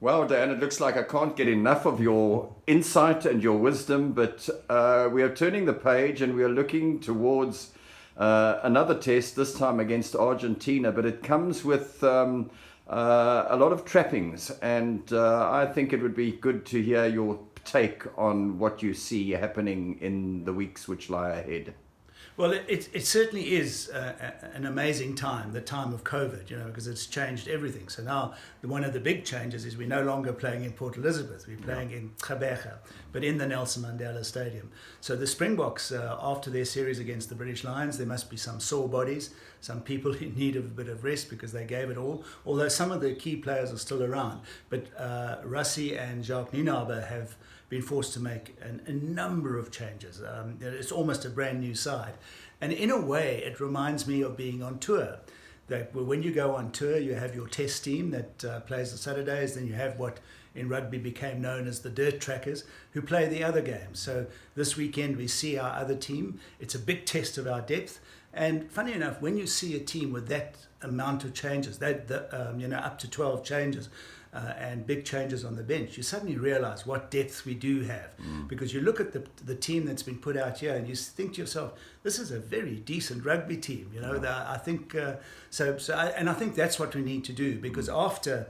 Well, Dan, it looks like I can't get enough of your insight and your wisdom, but we are turning the page and we are looking towards another test, this time against Argentina, but it comes with a lot of trappings, and I think it would be good to hear your take on what you see happening in the weeks which lie ahead. Well, it certainly is an amazing time, the time of COVID, because it's changed everything. So now one of the big changes is we're no longer playing in Port Elizabeth, we're playing in Gqeberha, but in the Nelson Mandela Stadium. So the Springboks, after their series against the British Lions, there must be some sore bodies, some people in need of a bit of rest because they gave it all, although some of the key players are still around. But Rassie and Gqeberha have been forced to make a number of changes. It's almost a brand new side. And in a way, it reminds me of being on tour. That when you go on tour, you have your test team that plays the Saturdays, then you have what in rugby became known as the dirt trackers, who play the other games. So this weekend we see our other team. It's a big test of our depth. And funny enough, when you see a team with that amount of changes, up to 12 changes, and big changes on the bench, you suddenly realize what depth we do have. Because you look at the team that's been put out here and you think to yourself, this is a very decent rugby team. I think and I think that's what we need to do, because after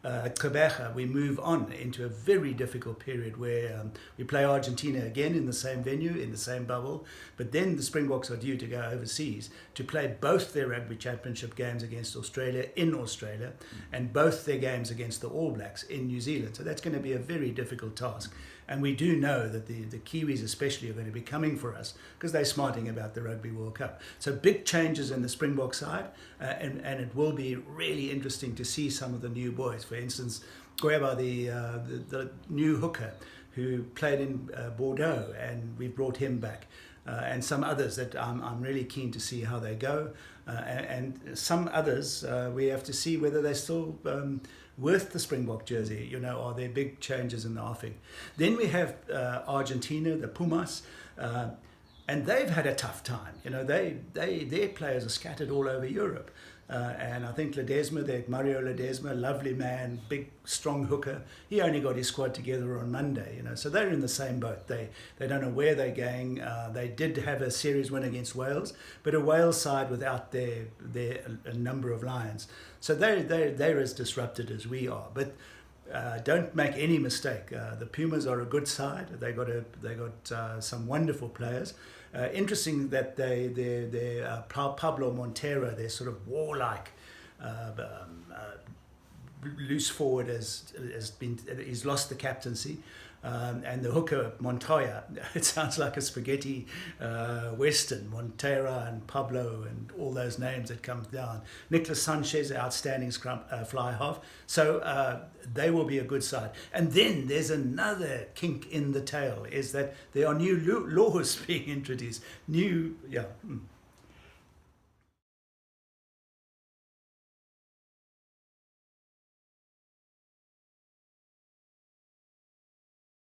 Gqeberha, we move on into a very difficult period where we play Argentina again in the same venue, in the same bubble, but then the Springboks are due to go overseas to play both their rugby championship games against Australia in Australia and both their games against the All Blacks in New Zealand. So that's going to be a very difficult task. And we do know that the Kiwis especially are going to be coming for us because they're smarting about the Rugby World Cup. So big changes in the Springbok side, and it will be really interesting to see some of the new boys. For instance, Gqeberha, the new hooker who played in Bordeaux, and we brought him back. And some others that I'm really keen to see how they go. And some others, we have to see whether they're still worth the Springbok jersey. Are there big changes in the offing? Then we have Argentina, the Pumas, and they've had a tough time. Their players are scattered all over Europe. And I think Mario Ledesma, lovely man, big, strong hooker, he only got his squad together on Monday, So they're in the same boat. They don't know where they're going. They did have a series win against Wales, but a Wales side without a number of Lions. So they're as disrupted as we are. But don't make any mistake. The Pumas are a good side. They got some wonderful players. Interesting that Pablo Montero, their sort of warlike loose forward, he's lost the captaincy. And the hooker, Montoya, it sounds like a spaghetti western, Montero and Pablo and all those names that come down. Nicolas Sanchez, outstanding fly half. So they will be a good side. And then there's another kink in the tail, is that there are new laws being introduced.